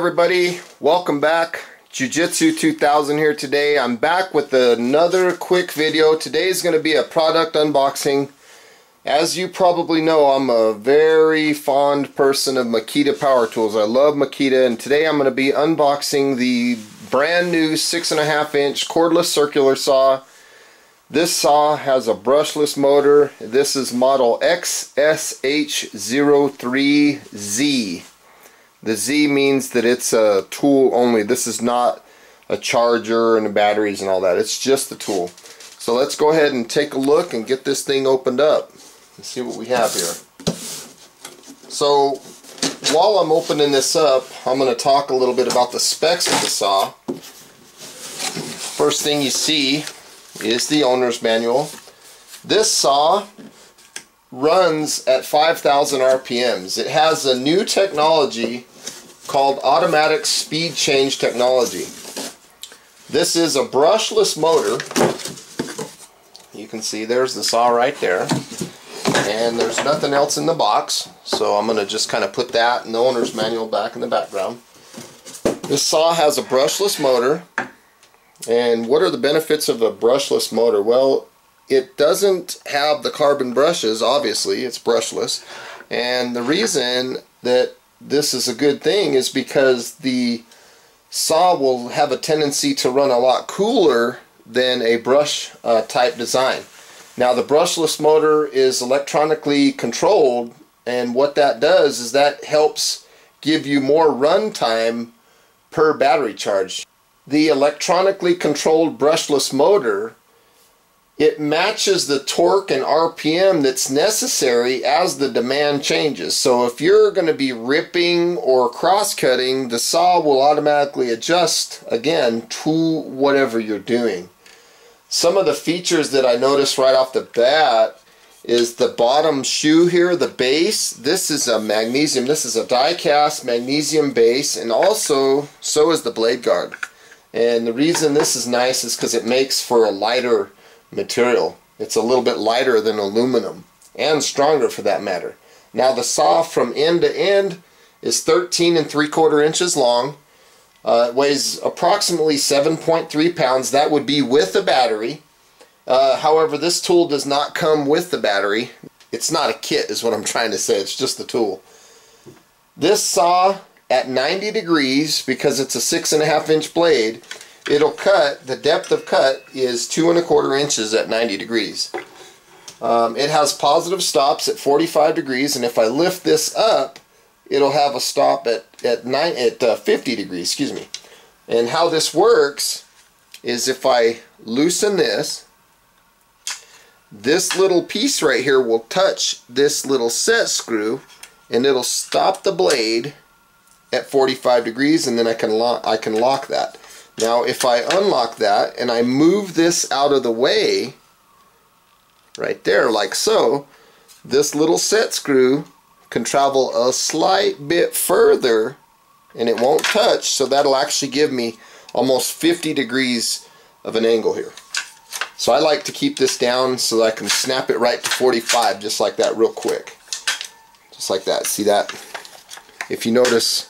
everybody, welcome back. Jiu-Jitsu 2000 here today. I'm back with another quick video. Today's going to be a product unboxing. As you probably know, I'm a very fond person of Makita power tools. I love Makita, and today I'm going to be unboxing the brand new 6.5 inch cordless circular saw. This saw has a brushless motor. This is model XSH03Z. The Z means that it's a tool only. This is not a charger and the batteries and all that. It's just the tool. So let's go ahead and take a look and get this thing opened up and see what we have here. So while I'm opening this up, I'm going to talk a little bit about the specs of the saw. First thing you see is the owner's manual. This saw runs at 5,000 RPMs. It has a new technology called automatic speed change technology. This is a brushless motor. You can see there's the saw right there, and there's nothing else in the box, so I'm going to just kind of put that and the owner's manual back in the background. This saw has a brushless motor. And what are the benefits of a brushless motor? Well, it doesn't have the carbon brushes, obviously, it's brushless. And the reason that this is a good thing is because the saw will have a tendency to run a lot cooler than a brush type design. Now, the brushless motor is electronically controlled, and what that does is that helps give you more run time per battery charge. The electronically controlled brushless motor, it matches the torque and RPM that's necessary as the demand changes. So if you're going to be ripping or cross-cutting, the saw will automatically adjust again to whatever you're doing. Some of the features that I noticed right off the bat is the bottom shoe here, the base. This is a magnesium, this is a die-cast magnesium base, and also so is the blade guard. And the reason this is nice is because it makes for a lighter material. It's a little bit lighter than aluminum, and stronger for that matter. Now the saw from end to end is 13 3/4 inches long. It weighs approximately 7.3 pounds. That would be with a battery. However, this tool does not come with the battery. It's not a kit is what I'm trying to say. It's just the tool. This saw at 90 degrees, because it's a 6.5 inch blade, it'll cut, the depth of cut is 2 1/4 inches at 90 degrees. It has positive stops at 45 degrees, and if I lift this up, it'll have a stop at 50 degrees, excuse me. And how this works is if I loosen this little piece right here will touch this little set screw, and it'll stop the blade at 45 degrees, and then I can lock that. Now if I unlock that and I move this out of the way right there like so, this little set screw can travel a slight bit further and it won't touch, so that'll actually give me almost 50 degrees of an angle here. So I like to keep this down so that I can snap it right to 45 just like that real quick. Just like that. See that? If you notice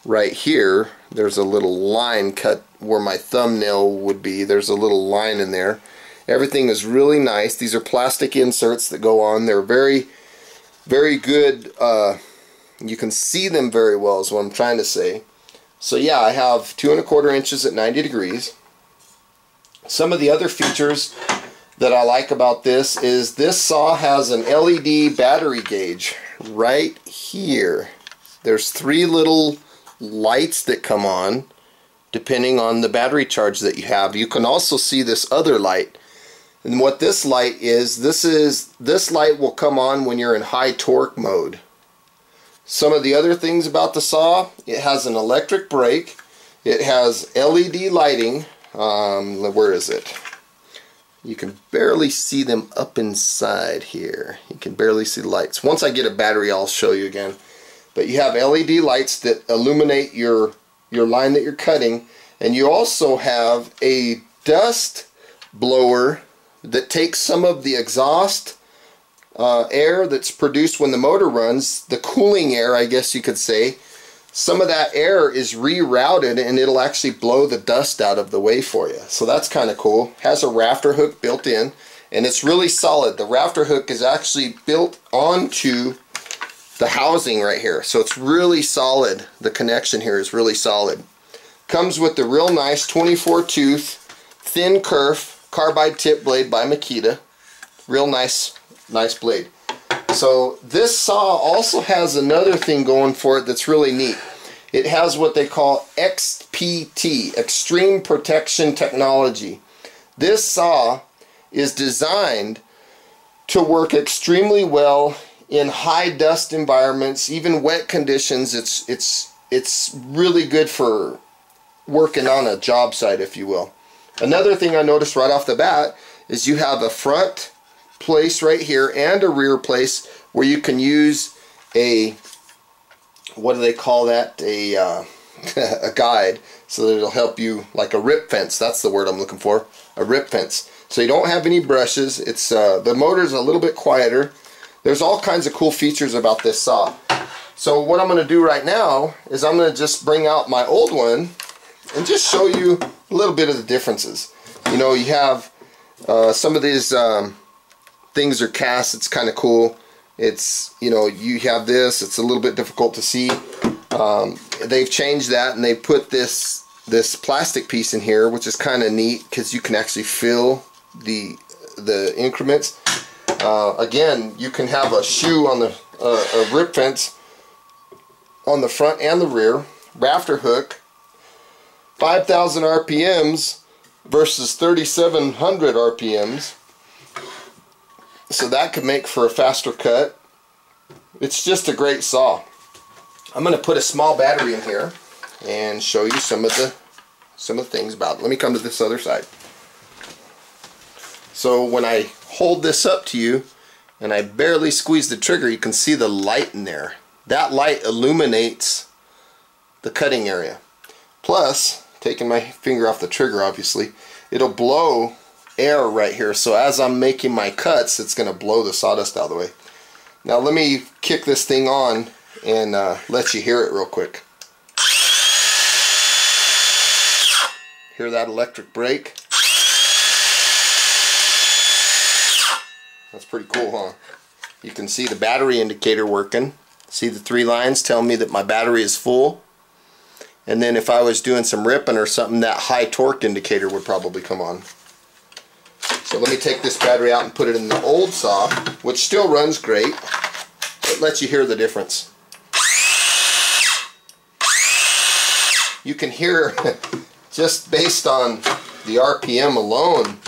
right here, there's a little line cut where my thumbnail would be. There's a little line in there. Everything is really nice. These are plastic inserts that go on. They're very, very good. You can see them very well is what I'm trying to say. So yeah, I have 2 1/4 inches at 90 degrees. Some of the other features that I like about this is this saw has an LED battery gauge right here. There's 3 little lights that come on depending on the battery charge that you have. You can also see this other light, and what this light is, this light will come on when you're in high torque mode. Some of the other things about the saw, it has an electric brake, it has LED lighting. Where is it? You can barely see them up inside here. You can barely see the lights. Once I get a battery, I'll show you again. But you have LED lights that illuminate your line that you're cutting, and you also have a dust blower that takes some of the exhaust air that's produced when the motor runs, the cooling air, I guess you could say, some of that air is rerouted and it'll actually blow the dust out of the way for you. So that's kind of cool. Has a rafter hook built in, and it's really solid. The rafter hook is actually built onto the housing right here, so it's really solid. The connection here is really solid. Comes with the real nice 24 tooth thin kerf carbide tip blade by Makita. Real nice blade. So this saw also has another thing going for it that's really neat. It has what they call XPT, Extreme Protection Technology. This saw is designed to work extremely well in high dust environments, even wet conditions. It's really good for working on a job site, if you will. Another thing I noticed right off the bat is you have a front place right here and a rear place where you can use a, what do they call that, a guide, so that it'll help you, like a rip fence. That's the word I'm looking for, a rip fence. So you don't have any brushes. It's the motor's a little bit quieter. There's all kinds of cool features about this saw. So what I'm going to do right now is I'm going to just bring out my old one and just show you a little bit of the differences. You know, you have some of these things are cast. It's kind of cool. It's, you know, you have this, it's a little bit difficult to see. They've changed that and they put this plastic piece in here, which is kind of neat because you can actually feel the increments. Again, you can have a shoe on the a rip fence on the front and the rear. Rafter hook, 5,000 RPMs versus 3,700 RPMs. So that could make for a faster cut. It's just a great saw. I'm going to put a small battery in here and show you some of the things about it. Let me come to this other side. So when I hold this up to you and I barely squeeze the trigger, you can see the light in there. That light illuminates the cutting area. Plus, taking my finger off the trigger, obviously, it'll blow air right here. So as I'm making my cuts, it's going to blow the sawdust out of the way. Now let me kick this thing on and let you hear it real quick. Hear that electric brake? That's pretty cool, huh? You can see the battery indicator working. See the 3 lines telling me that my battery is full. And then if I was doing some ripping or something, that high torque indicator would probably come on. So let me take this battery out and put it in the old saw, which still runs great. It lets you hear the difference. You can hear, just based on the RPM alone,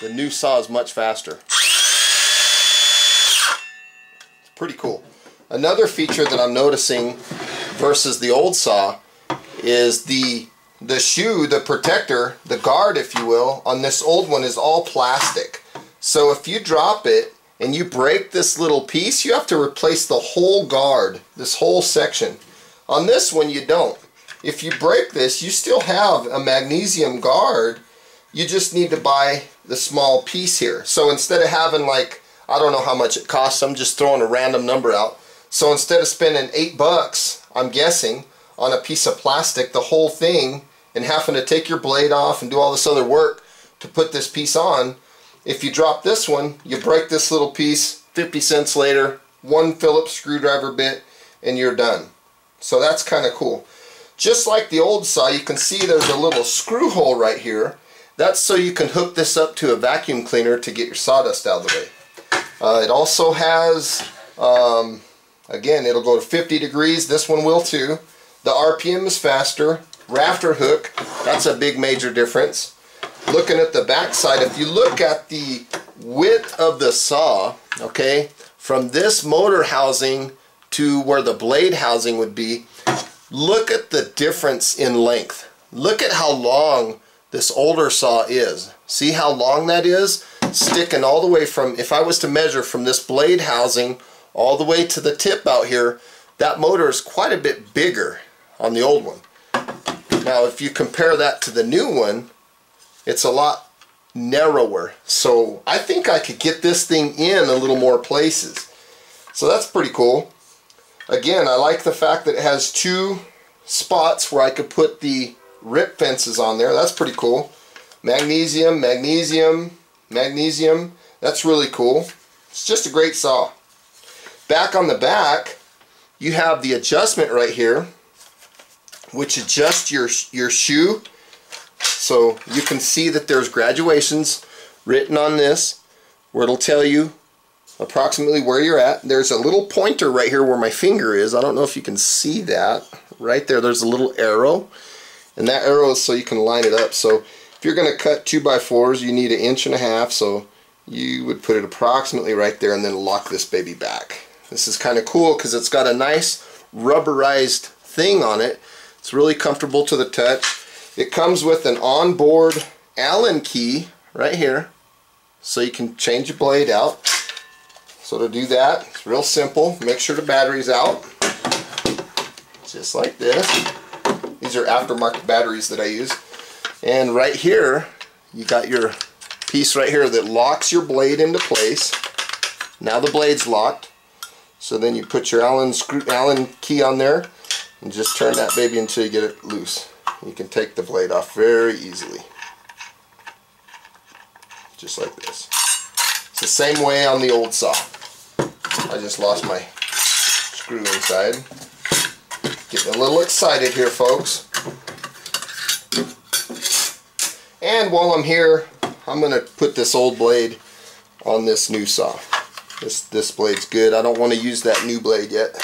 the new saw is much faster. It's pretty cool. Another feature that I'm noticing versus the old saw is the shoe, the protector, the guard, if you will, on this old one is all plastic. So if you drop it and you break this little piece, you have to replace the whole guard, this whole section. On this one, you don't. If you break this, you still have a magnesium guard. You just need to buy the small piece here. So instead of having, like, I don't know how much it costs, I'm just throwing a random number out. So instead of spending $8, I'm guessing, on a piece of plastic, the whole thing, and having to take your blade off and do all this other work to put this piece on, if you drop this one, you break this little piece, 50 cents later, 1 Phillips screwdriver bit, and you're done. So that's kind of cool. Just like the old saw, you can see there's a little screw hole right here. That's so you can hook this up to a vacuum cleaner to get your sawdust out of the way. It also has, again, it'll go to 50 degrees. This one will too. The RPM is faster. Rafter hook, that's a big major difference. Looking at the back side, if you look at the width of the saw, okay, from this motor housing to where the blade housing would be, look at the difference in length. Look at how long this older saw is. See how long that is? Sticking all the way from, if I was to measure from this blade housing all the way to the tip out here, that motor is quite a bit bigger on the old one. Now if you compare that to the new one, it's a lot narrower. So I think I could get this thing in a little more places. So that's pretty cool. Again, I like the fact that it has two spots where I could put the rip fences on there. That's pretty cool. Magnesium, magnesium, magnesium. That's really cool. It's just a great saw. Back on the back, you have the adjustment right here, which adjusts your shoe. So you can see that there's graduations written on this, where it'll tell you approximately where you're at. There's a little pointer right here where my finger is. I don't know if you can see that. Right there, there's a little arrow, and that arrow is so you can line it up. So if you're going to cut 2x4s, you need 1.5 inches, so you would put it approximately right there and then lock this baby back. This is kind of cool because it's got a nice rubberized thing on it. It's really comfortable to the touch. It comes with an onboard Allen key right here, so you can change your blade out. So to do that, it's real simple. Make sure the battery's out, just like this. These are aftermarket batteries that I use. And right here, you got your piece right here that locks your blade into place. Now the blade's locked. So then you put your Allen key on there and just turn that baby until you get it loose. You can take the blade off very easily. Just like this. It's the same way on the old saw. I just lost my screw inside. Getting a little excited here, folks. And while I'm here, I'm going to put this old blade on this new saw. This blade's good. I don't want to use that new blade yet.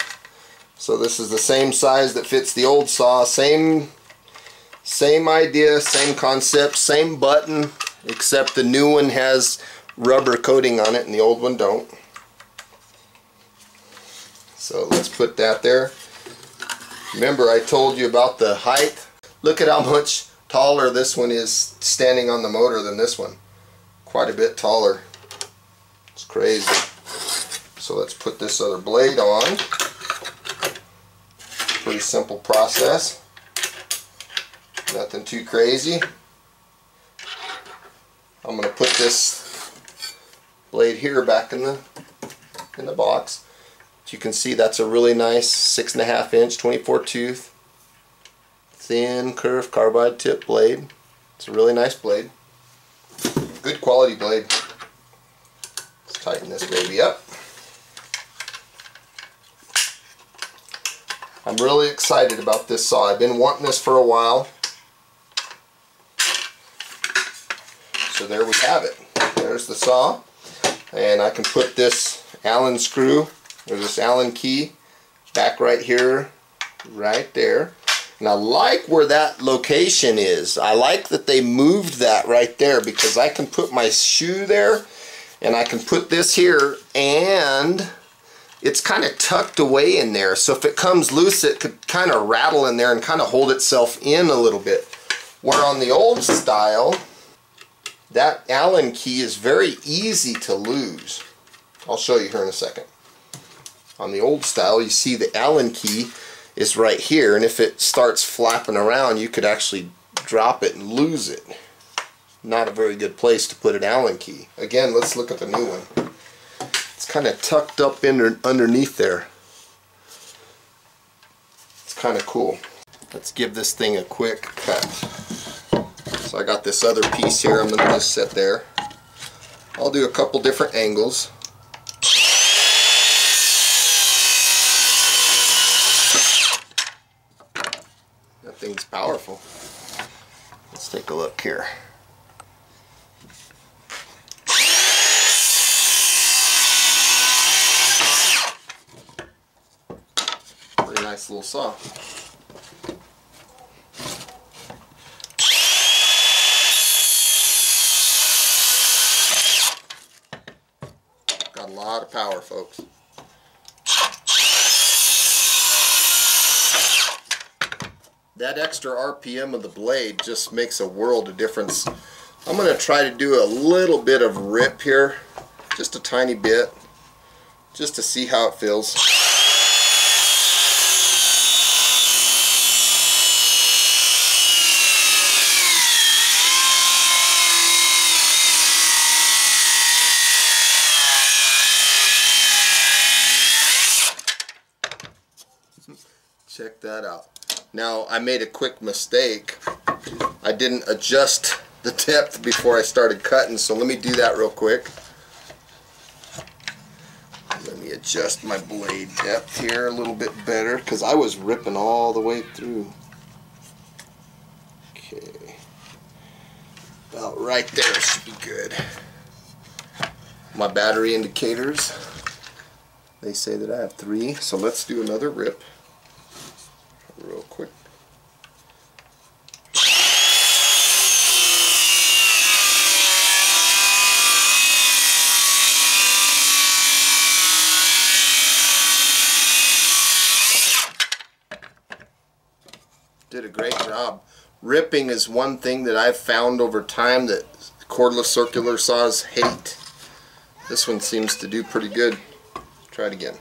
So this is the same size that fits the old saw. Same idea, same concept, same button, except the new one has rubber coating on it and the old one don't. So let's put that there. Remember, I told you about the height. Look at how much taller this one is standing on the motor than this one. Quite a bit taller. It's crazy. So let's put this other blade on. Pretty simple process. Nothing too crazy. I'm going to put this blade here back in the box. You can see that's a really nice 6.5 inch 24 tooth thin curved carbide tip blade. It's a really nice blade. Good quality blade. Let's tighten this baby up. I'm really excited about this saw. I've been wanting this for a while. So there we have it. There's the saw. And I can put this Allen screw or this Allen key back right here, right there. And I like where that location is. I like that they moved that right there because I can put my shoe there and I can put this here and it's kind of tucked away in there. So if it comes loose, it could kind of rattle in there and kind of hold itself in a little bit. Where on the old style, that Allen key is very easy to lose. I'll show you here in a second. On the old style, you see the Allen key is right here, and if it starts flapping around, you could actually drop it and lose it. Not a very good place to put an Allen key. Again, let's look at the new one. It's kind of tucked up underneath there. It's kind of cool. Let's give this thing a quick cut. So I got this other piece here I'm going to just set there. I'll do a couple different angles. That thing's powerful. Let's take a look here. Pretty nice little saw. Got a lot of power, folks. That extra RPM of the blade just makes a world of difference. I'm going to try to do a little bit of rip here, just a tiny bit, just to see how it feels. check that out. Now, I made a quick mistake. I didn't adjust the depth before I started cutting, so let me do that real quick. Let me adjust my blade depth here a little bit better, because I was ripping all the way through. Okay. About right there should be good. My battery indicators, they say that I have 3, so let's do another rip real quick. Did a great job. Ripping is one thing that I've found over time that cordless circular saws hate. This one seems to do pretty good. Try it again.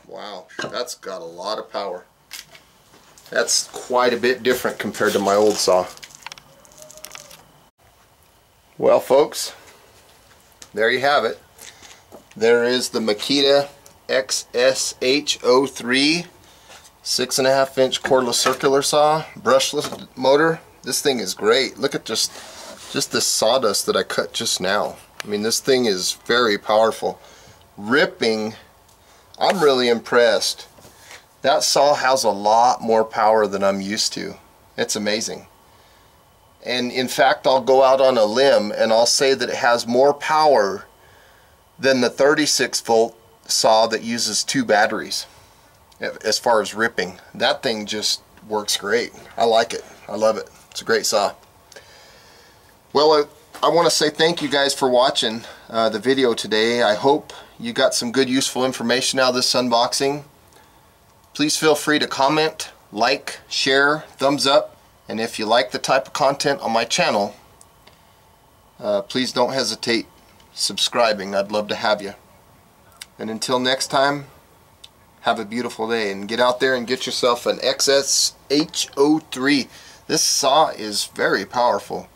Wow, that's got a lot of power. That's quite a bit different compared to my old saw. Well, folks, there you have it. There is the Makita XSH03 6.5 inch cordless circular saw, brushless motor. This thing is great. Look at just the sawdust that I cut just now. I mean, this thing is very powerful. Ripping, I'm really impressed. That saw has a lot more power than I'm used to. It's amazing. And in fact, I'll go out on a limb and I'll say that it has more power than the 36-volt saw that uses 2 batteries as far as ripping. That thing just works great. I like it. I love it. It's a great saw. Well, I want to say thank you guys for watching the video today. I hope you got some good useful information out of this unboxing. Please feel free to comment, like, share, thumbs up. And if you like the type of content on my channel, please don't hesitate subscribing. I'd love to have you. And until next time, have a beautiful day and get out there and get yourself an XSH03. This saw is very powerful.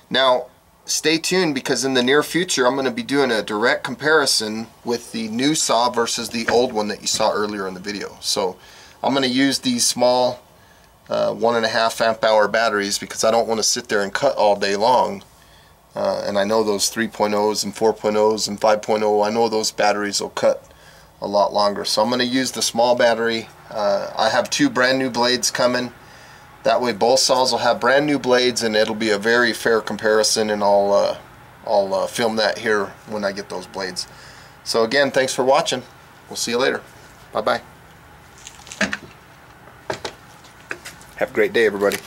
Now, stay tuned, because in the near future I'm going to be doing a direct comparison with the new saw versus the old one that you saw earlier in the video. So I'm going to use these small 1.5 amp hour batteries, because I don't want to sit there and cut all day long. And I know those 3.0s and 4.0s and 5.0, I know those batteries will cut a lot longer. So I'm going to use the small battery. I have 2 brand new blades coming. That way both saws will have brand new blades, and it'll be a very fair comparison, and I'll film that here when I get those blades. So again, thanks for watching. We'll see you later. Bye bye. Have a great day, everybody.